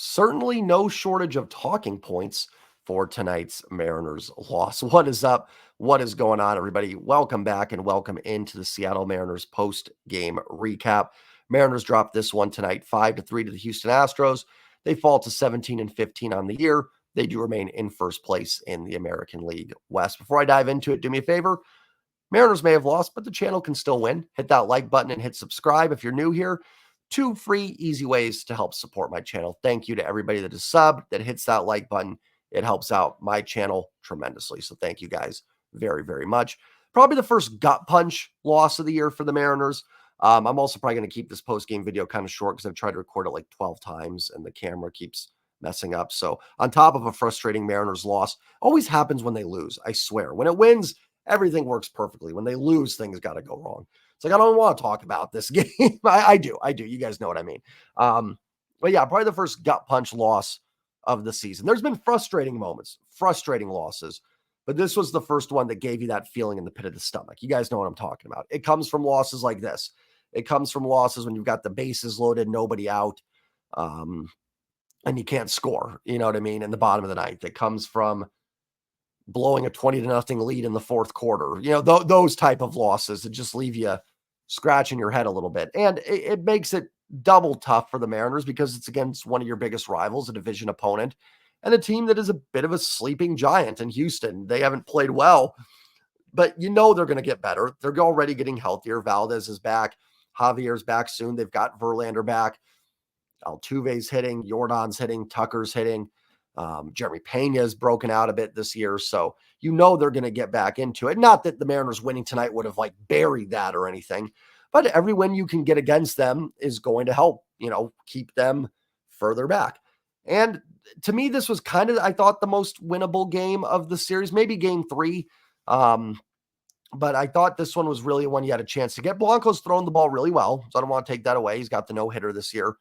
certainly no shortage of talking points for tonight's Mariners loss. What is up? What is going on, everybody? Welcome back and welcome into the Seattle Mariners post-game recap. Mariners dropped this one tonight 5-3 to the Houston Astros. They fall to 17-15 on the year. They do remain in first place in the American League West. Before I dive into it, do me a favor. Mariners may have lost, but the channel can still win. Hit that like button and hit subscribe if you're new here. 2 free, easy ways to help support my channel. Thank you to everybody that is subbed, that hits that like button. It helps out my channel tremendously. So thank you guys very, very much. Probably the first gut punch loss of the year for the Mariners. I'm also probably going to keep this post-game video kind of short because I've tried to record it like 12 times and the camera keeps messing up. So on top of a frustrating Mariners loss, always happens when they lose, I swear. When it wins, everything works perfectly. When they lose, things got to go wrong. It's like, I don't want to talk about this game. I do. You guys know what I mean. But yeah, probably the first gut punch loss of the season. There's been frustrating moments, frustrating losses, but this was the first one that gave you that feeling in the pit of the stomach. You guys know what I'm talking about. It comes from losses like this. It comes from losses when you've got the bases loaded, nobody out, and you can't score, you know what I mean, in the bottom of the ninth. It comes from blowing a 20-0 lead in the fourth quarter. You know, those type of losses that just leave you scratching your head a little bit. And it makes it double tough for the Mariners because it's against one of your biggest rivals, a division opponent, and a team that is a bit of a sleeping giant in Houston. They haven't played well, but you know they're going to get better. They're already getting healthier. Valdez is back. Javier's back soon. They've got Verlander back. Altuve's hitting. Jordan's hitting. Tucker's hitting. Jeremy Pena's broken out a bit this year. So you know they're going to get back into it. Not that the Mariners winning tonight would have like buried that or anything, but every win you can get against them is going to help, you know, keep them further back. And to me, this was kind of, I thought, the most winnable game of the series, maybe game 3. But I thought this one was really one you had a chance to get. Blanco's throwing the ball really well, so I don't want to take that away. He's got the no-hitter this year.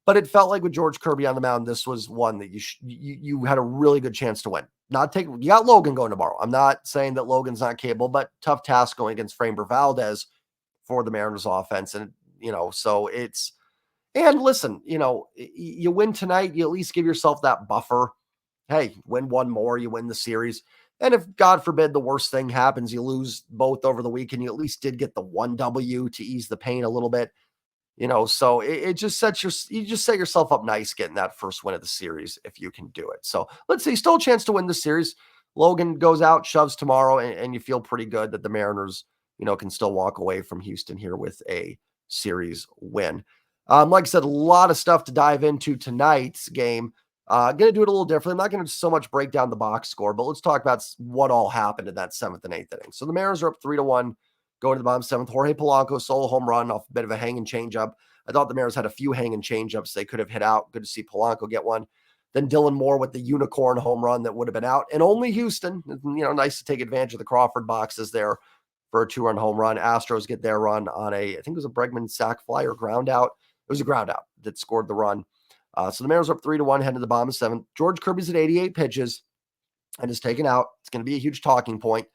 But it felt like with George Kirby on the mound, this was one that you had a really good chance to win. You got Logan going tomorrow. I'm not saying that Logan's not capable, but tough task going against Framber Valdez for the Mariners offense. And, you know, so and listen, you know, you win tonight, you at least give yourself that buffer. Hey, win one more, you win the series. And if, God forbid, the worst thing happens, you lose both over the weekend, you at least did get the one W to ease the pain a little bit. You know, so it just you just set yourself up nice getting that first win of the series if you can do it. So let's see, still a chance to win the series. Logan goes out, shoves tomorrow, and you feel pretty good that the Mariners, you know, can still walk away from Houston here with a series win. Like I said, a lot of stuff to dive into tonight's game. Going to do it a little differently. I'm not going to so much break down the box score, but let's talk about what all happened in that 7th and 8th inning. So the Mariners are up 3-1. Going to the bottom 7th, Jorge Polanco solo home run off a bit of a hanging changeup. I thought the Mariners had a few hanging changeups they could have hit out. Good to see Polanco get one. Then Dylan Moore with the unicorn home run that would have been out. And only Houston, you know, nice to take advantage of the Crawford boxes there for a 2-run home run. Astros get their run on I think it was a Bregman sac fly or ground out. It was a ground out that scored the run. So the Mariners are up 3-1, heading to the bottom of 7th. George Kirby's at 88 pitches and is taken out. It's going to be a huge talking point.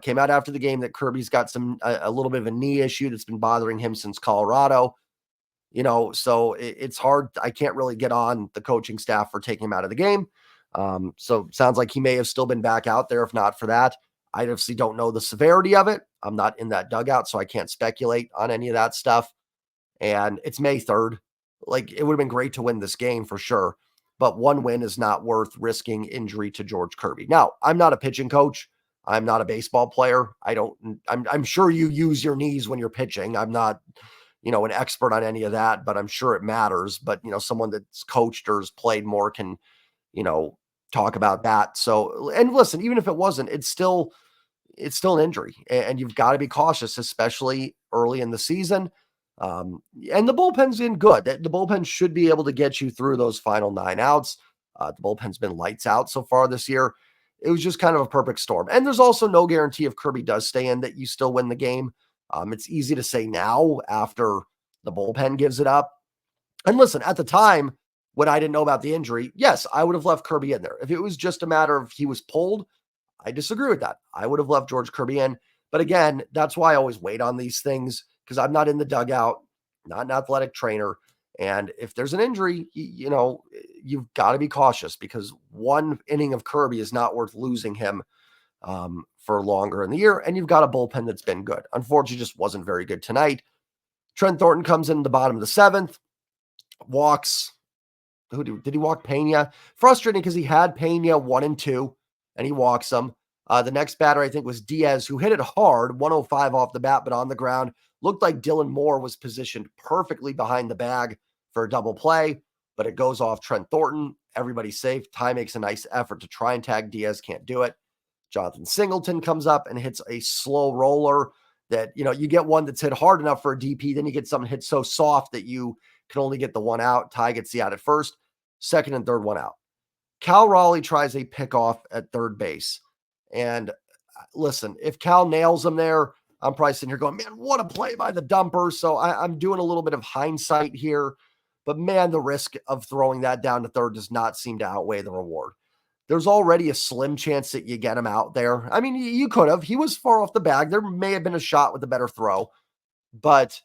Came out after the game that Kirby's got a little bit of a knee issue that's been bothering him since Colorado. You know, so it's hard. I can't really get on the coaching staff for taking him out of the game. So sounds like he may have still been back out there if not for that. I obviously don't know the severity of it. I'm not in that dugout, so I can't speculate on any of that stuff. And it's May 3rd. Like, it would have been great to win this game for sure, but one win is not worth risking injury to George Kirby. Now, I'm not a pitching coach. I'm not a baseball player. I'm sure you use your knees when you're pitching. I'm not, you know, an expert on any of that, but I'm sure it matters. But, you know, someone that's coached or has played more can, you know, talk about that. So, and listen, even if it wasn't, it's still an injury and you've got to be cautious, especially early in the season. And the bullpen's been good. The bullpen should be able to get you through those final 9 outs. The bullpen's been lights out so far this year. It was just kind of a perfect storm. And there's also no guarantee if Kirby does stay in that you still win the game. It's easy to say now after the bullpen gives it up. And listen, at the time when I didn't know about the injury, yes, I would have left Kirby in there. If it was just a matter of he was pulled, I disagree with that. I would have left George Kirby in. But again, that's why I always wait on these things because I'm not in the dugout, not an athletic trainer. And if there's an injury, you've got to be cautious because one inning of Kirby is not worth losing him for longer in the year. And you've got a bullpen that's been good. Unfortunately, just wasn't very good tonight. Trent Thornton comes in the bottom of the seventh, walks. Did he walk Pena? Frustrating because he had Pena 1 and 2, and he walks him. The next batter, I think, was Diaz, who hit it hard, 105 off the bat, but on the ground. Looked like Dylan Moore was positioned perfectly behind the bag for a double play, but it goes off Trent Thornton. Everybody's safe. Ty makes a nice effort to try and tag Diaz. Can't do it. Jonathan Singleton comes up and hits a slow roller that, you get one that's hit hard enough for a DP. Then you get something hit so soft that you can only get the one out. Ty gets the out at first, second and third one out. Cal Raleigh tries a pickoff at third base. And listen, if Cal nails him there, I'm probably sitting here going, man, what a play by the dumper. So I'm doing a little bit of hindsight here. But man, the risk of throwing that down to third does not seem to outweigh the reward. There's already a slim chance that you get him out there. I mean, you could have. He was far off the bag. There may have been a shot with a better throw. But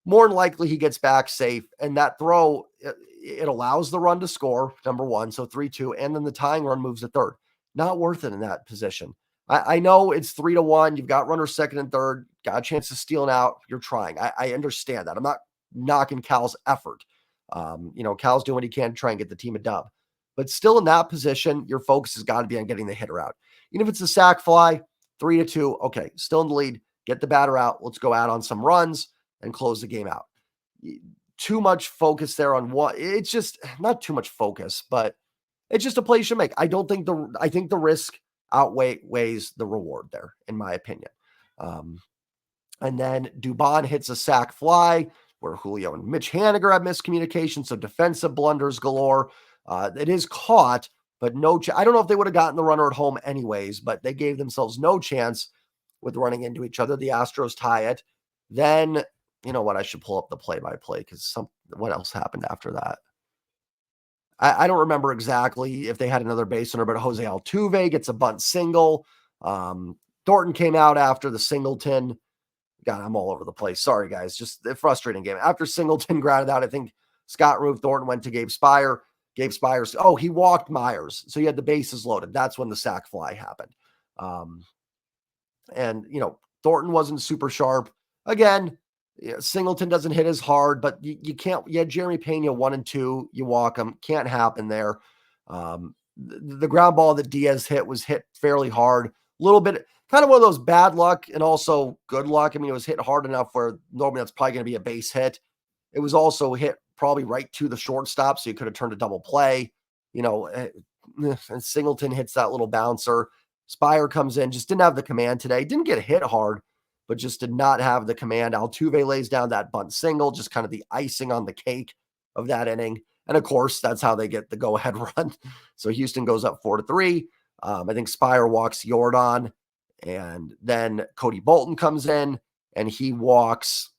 more than likely, he gets back safe. And that throw, it allows the run to score, number one, so 3-2. And then the tying run moves to third. Not worth it in that position. I know it's 3-1. You've got runners second and third. Got a chance to steal it out. You're trying. I understand that. I'm not knocking Cal's effort. Cal's doing what he can to try and get the team a dub. But still in that position, your focus has got to be on getting the hitter out. Even if it's a sac fly, 3-2, okay, still in the lead. Get the batter out. Let's go out on some runs and close the game out. Too much focus there on what it's just not too much focus, but it's just a play you should make. I think the risk outweighs the reward there, in my opinion. And then Dubon hits a sac fly where Julio and Mitch Haniger have miscommunication. So defensive blunders galore. It is caught, but I don't know if they would have gotten the runner at home anyways, but they gave themselves no chance with running into each other. The Astros tie it. Then, you know what? I should pull up the play-by-play because what else happened after that? I don't remember exactly if they had another base runner, but Jose Altuve gets a bunt single. Thornton came out after the Singleton. God, I'm all over the place. Sorry, guys. Just a frustrating game. After Singleton grounded out, I think Scott Roof Thornton went to Gabe Spire. Gabe Spires. Oh, he walked Myers. So he had the bases loaded. That's when the sac fly happened. And Thornton wasn't super sharp. Again, Singleton doesn't hit as hard, but you can't. You had Jeremy Pena 1 and 2. You walk him. Can't happen there. The ground ball that Diaz hit was hit fairly hard. A little bit, kind of one of those bad luck and also good luck. I mean, it was hit hard enough where normally that's probably going to be a base hit. It was also hit probably right to the shortstop, so you could have turned a double play. And Singleton hits that little bouncer. Spire comes in, just didn't have the command today. Didn't get hit hard, but just did not have the command. Altuve lays down that bunt single, just kind of the icing on the cake of that inning. And of course, that's how they get the go-ahead run. So Houston goes up 4-3. I think Spire walks Jordan, and then Cody Bolton comes in, and he walks.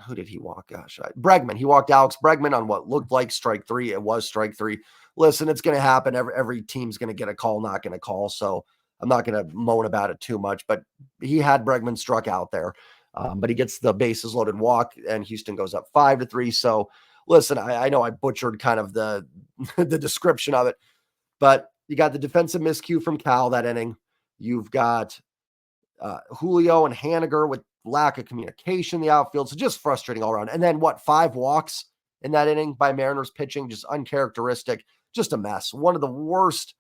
Who did he walk? Gosh, Bregman. He walked Alex Bregman on what looked like strike three. It was strike three. Listen, it's going to happen. Every team's going to get a call, not going to call. So I'm not going to moan about it too much, but he had Bregman struck out there. But he gets the bases loaded walk, and Houston goes up 5-3. So listen, I know I butchered kind of the description of it, but you got the defensive miscue from Cal that inning. You've got Julio and Haniger with lack of communication in the outfield. So just frustrating all around. And then 5 walks in that inning by Mariners pitching, just uncharacteristic, just a mess. One of the worst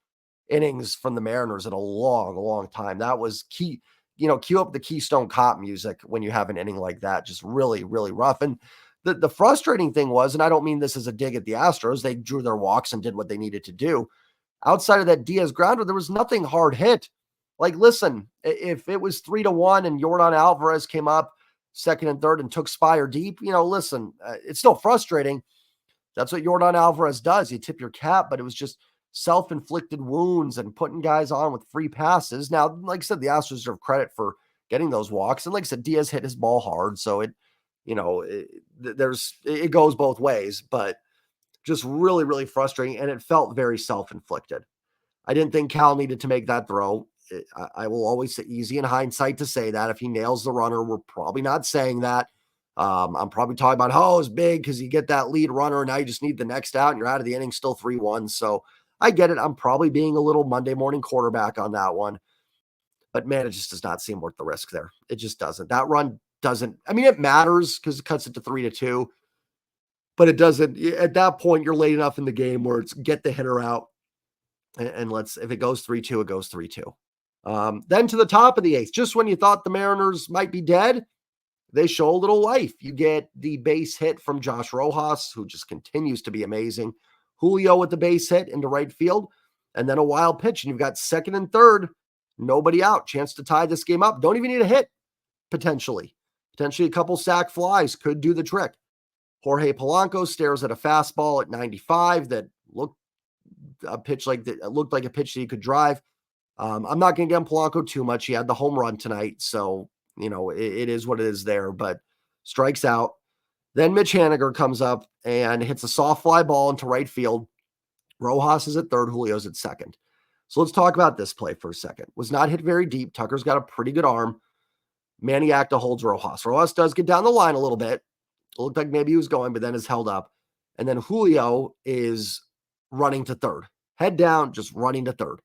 innings from the Mariners in a long, long time. That was key. Cue up the Keystone Cop music when you have an inning like that. Just really, really rough. And the frustrating thing was, and I don't mean this as a dig at the Astros, they drew their walks and did what they needed to do. Outside of that Diaz grounder, there was nothing hard hit. Like, listen, if it was 3-1 and Jordan Alvarez came up second and third and took Spire deep, listen, it's still frustrating. That's what Jordan Alvarez does. You tip your cap, but it was just self-inflicted wounds and putting guys on with free passes. Now, like I said, the Astros deserve credit for getting those walks. And like I said, Diaz hit his ball hard. So it goes both ways, but just really, really frustrating. And it felt very self-inflicted. I didn't think Cal needed to make that throw. I will always say easy in hindsight to say that. If he nails the runner, we're probably not saying that. I'm probably talking about, oh, it's big because you get that lead runner and now you just need the next out and you're out of the inning still 3-1. So I get it. I'm probably being a little Monday morning quarterback on that one. But man, it just does not seem worth the risk there. It just doesn't. That run doesn't, I mean, it matters because it cuts it to 3-2, but it doesn't. At that point, you're late enough in the game where it's get the hitter out. And let's, if it goes 3-2, it goes 3-2. Then to the top of the eighth, just when you thought the Mariners might be dead, they show a little life. You get the base hit from Josh Rojas, who just continues to be amazing. Julio with the base hit into right field, and then a wild pitch. And you've got second and third, nobody out. Chance to tie this game up. Don't even need a hit, potentially. Potentially a couple sac flies could do the trick. Jorge Polanco stares at a fastball at 95 that looked a pitch like that. It looked like a pitch that he could drive. I'm not going to get on Polanco too much. He had the home run tonight, so it is what it is there, but strikes out. Then Mitch Haniger comes up and hits a soft fly ball into right field. Rojas is at third, Julio's at second. So let's talk about this play for a second. Was not hit very deep. Tucker's got a pretty good arm. Manny Acta holds Rojas. Rojas does get down the line a little bit. It looked like maybe he was going, but then is held up. And then Julio is running to third. Head down, just running to third.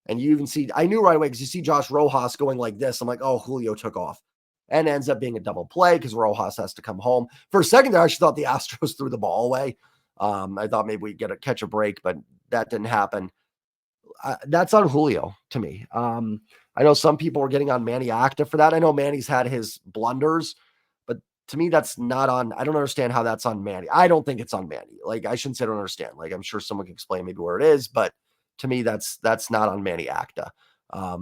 And you even see, I knew right away because you see Josh Rojas going like this. I'm like, oh, Julio took off. And ends up being a double play because Rojas has to come home. For a second there, I actually thought the Astros threw the ball away. I thought maybe we'd catch a break, but that didn't happen. That's on Julio to me. I know some people are getting on Manny Acta for that. I know Manny's had his blunders, but to me, that's not on. I don't understand how that's on Manny. I don't think it's on Manny. Like, I shouldn't say I don't understand. Like, I'm sure someone can explain maybe where it is, but to me, that's not on Manny Acta. I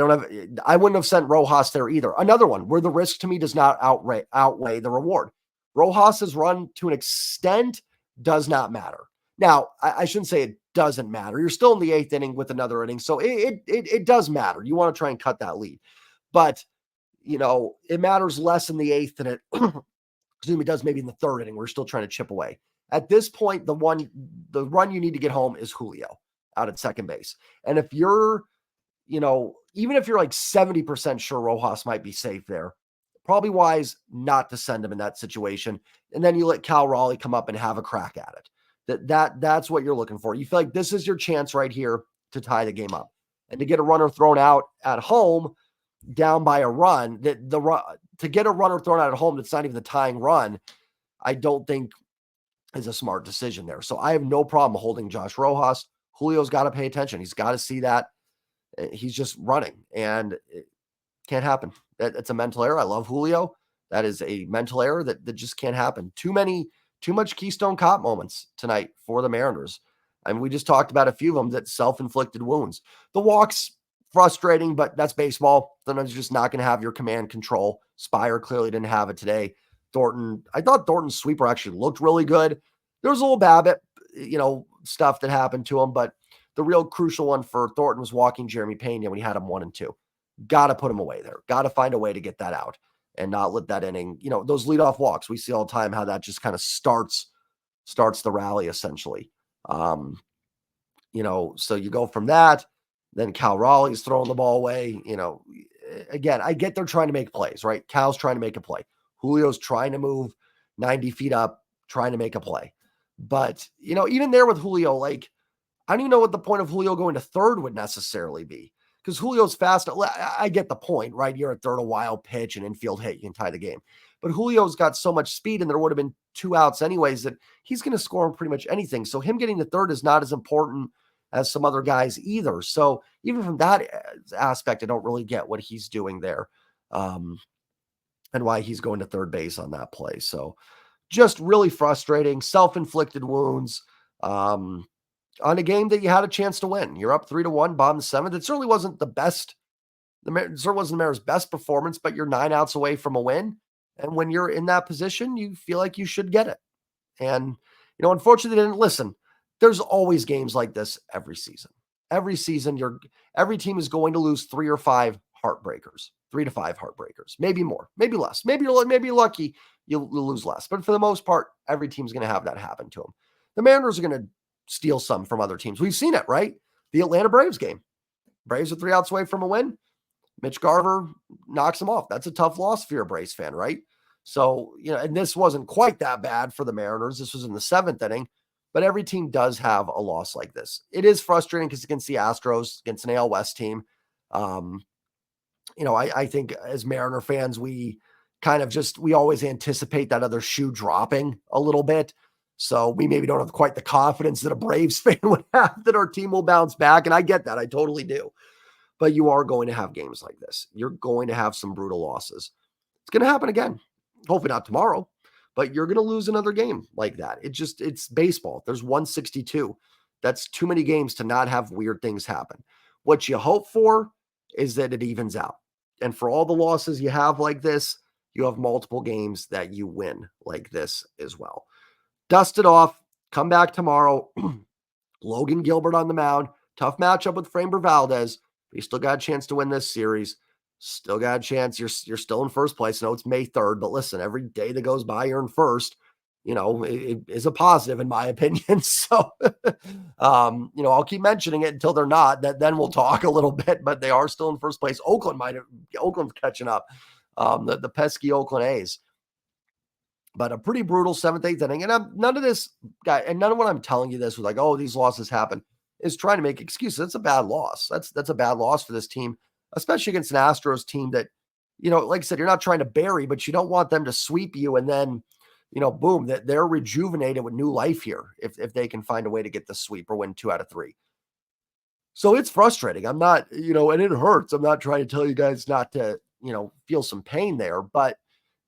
wouldn't have sent Rojas there either. Another one where the risk to me does not outweigh the reward. Rojas's run to an extent does not matter. Now, I shouldn't say it doesn't matter. You're still in the eighth inning with another inning, so it does matter. You want to try and cut that lead. But, it matters less in the eighth than it, excuse me, does maybe in the third inning. We're still trying to chip away. At this point, the run you need to get home is Julio out at second base. And if you're, even if you're like 70% sure Rojas might be safe there, probably wise not to send him in that situation. And then you let Cal Raleigh come up and have a crack at it. That's what you're looking for. You feel like this is your chance right here to tie the game up. And to get a runner thrown out at home down by a run, to get a runner thrown out at home that's not even the tying run, I don't think is a smart decision there. So I have no problem holding Josh Rojas. Julio's got to pay attention. He's got to see that he's just running, and it can't happen. It's a mental error. I love Julio. That is a mental error that just can't happen. Too much Keystone Cop moments tonight for the Mariners. I mean, we just talked about a few of them that self-inflicted wounds. The walks, frustrating, but that's baseball. Sometimes you're just not going to have your command control. Spire clearly didn't have it today. I thought Thornton's sweeper actually looked really good. There was a little Babbitt, stuff that happened to him, but the real crucial one for Thornton was walking Jeremy Pena when he had him 1-2. Got to put him away there. Got to find a way to get that out and not let that inning, those leadoff walks, we see all the time how that just kind of starts the rally essentially. So you go from that, then Cal Raleigh's throwing the ball away. Again, I get they're trying to make plays, right? Cal's trying to make a play. Julio's trying to move 90 feet up, trying to make a play. But, even there with Julio, like, I don't even know what the point of Julio going to third would necessarily be. Because Julio's fast. I get the point, right? You're at third, a wild pitch, an infield hit, you can tie the game. But Julio's got so much speed, and there would have been 2 outs anyways, that he's going to score on pretty much anything. So him getting to third is not as important as some other guys either. So even from that aspect, I don't really get what he's doing there, and why he's going to third base on that play. So just really frustrating, self-inflicted wounds. On a game that you had a chance to win. You're up 3-1, bottom of the seventh. It certainly wasn't the best. It certainly wasn't the Mariners' best performance, but you're 9 outs away from a win. And when you're in that position, you feel like you should get it. And, unfortunately, they didn't listen. There's always games like this every season. Every season, every team is going to lose 3 or 5 heartbreakers, 3 to 5 heartbreakers, maybe more, maybe less. Maybe you're lucky you'll lose less. But for the most part, every team's going to have that happen to them. The Mariners are going to steal some from other teams. We've seen it, right? The Atlanta Braves game. Braves are 3 outs away from a win. Mitch Garver knocks them off. That's a tough loss if you're a Braves fan, right? So, and this wasn't quite that bad for the Mariners. This was in the 7th inning, but every team does have a loss like this. It is frustrating because against the Astros, against an AL West team, um, I think as Mariner fans, we kind of we always anticipate that other shoe dropping a little bit. So we maybe don't have quite the confidence that a Braves fan would have that our team will bounce back. And I get that. I totally do. But you are going to have games like this. You're going to have some brutal losses. It's going to happen again. Hopefully not tomorrow, but you're going to lose another game like that. It's baseball. There's 162. That's too many games to not have weird things happen. What you hope for is that it evens out. And for all the losses you have like this, you have multiple games that you win like this as well. Dust it off. Come back tomorrow. Logan Gilbert on the mound. Tough matchup with Framber Valdez. But you still got a chance to win this series. Still got a chance. You're still in first place. I know it's May 3rd, but listen, every day that goes by, you're in first. It is a positive in my opinion. So, I'll keep mentioning it until they're not. Then we'll talk a little bit, but they are still in first place. Oakland's catching up. The pesky Oakland A's. But a pretty brutal 7th, 8th inning. And none of this, guy, and none of what I'm telling you this was like, oh, these losses happen, is trying to make excuses. That's a bad loss. That's a bad loss for this team, especially against an Astros team that, like I said, you're not trying to bury, but you don't want them to sweep you and then, boom, that they're rejuvenated with new life here if they can find a way to get the sweep or win 2 out of 3. So it's frustrating. I'm not, and it hurts. I'm not trying to tell you guys not to, feel some pain there, but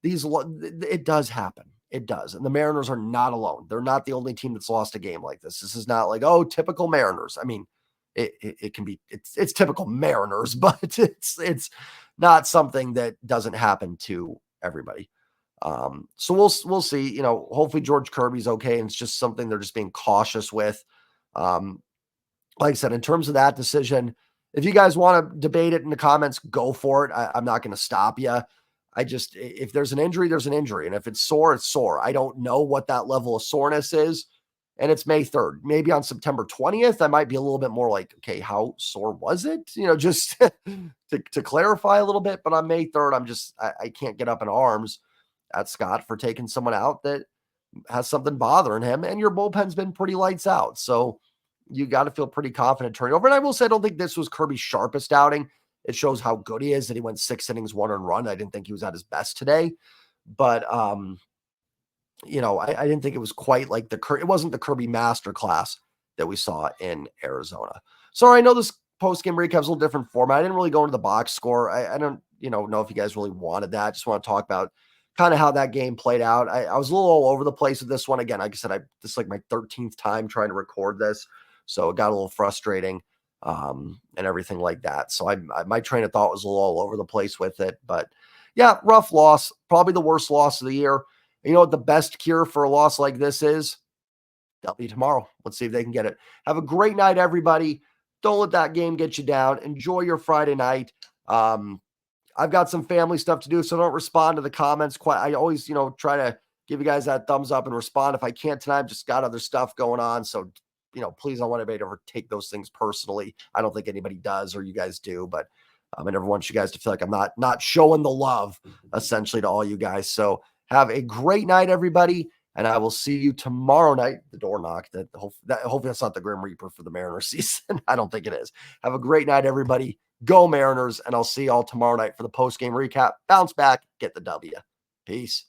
it does happen. It does. And the Mariners are not alone. They're not the only team that's lost a game like this. This is not like, oh, typical Mariners. I mean, it can be, it's typical Mariners, but it's not something that doesn't happen to everybody. So we'll see, hopefully George Kirby's okay. And it's just something they're just being cautious with. Like I said, in terms of that decision, if you guys want to debate it in the comments, go for it. I'm not going to stop you. If there's an injury, there's an injury. And if it's sore, it's sore. I don't know what that level of soreness is. And it's May 3rd. Maybe on September 20th, I might be a little bit more like, okay, how sore was it? Just to clarify a little bit. But on May 3rd, I can't get up in arms at Scott for taking someone out that has something bothering him. And your bullpen's been pretty lights out. So you got to feel pretty confident turning over. And I will say, I don't think this was Kirby's sharpest outing. It shows how good he is that he went 6 innings, 1 earned run. I didn't think he was at his best today, but I didn't think it was quite like it wasn't the Kirby masterclass that we saw in Arizona. Sorry, I know this post-game recap is a little different format. I didn't really go into the box score. I don't, know if you guys really wanted that. I just want to talk about kind of how that game played out. I was a little all over the place with this one. Again, like I said, this is like my 13th time trying to record this, so it got a little frustrating. And everything like that. So my train of thought was a little all over the place with it, but yeah, rough loss, probably the worst loss of the year. You know what the best cure for a loss like this is? W tomorrow. Let's see if they can get it. Have a great night, everybody. Don't let that game get you down. Enjoy your Friday night. I've got some family stuff to do, so don't respond to the comments. I always, try to give you guys that thumbs up and respond. If I can't tonight, I've just got other stuff going on. So please don't want anybody to ever take those things personally. I don't think anybody does, or you guys do, but I never want you guys to feel like I'm not showing the love essentially to all you guys. So have a great night, everybody. And I will see you tomorrow night. The door knock. Hopefully that's not the Grim Reaper for the Mariners season. I don't think it is. Have a great night, everybody. Go Mariners. And I'll see y'all tomorrow night for the post-game recap. Bounce back. Get the W. Peace.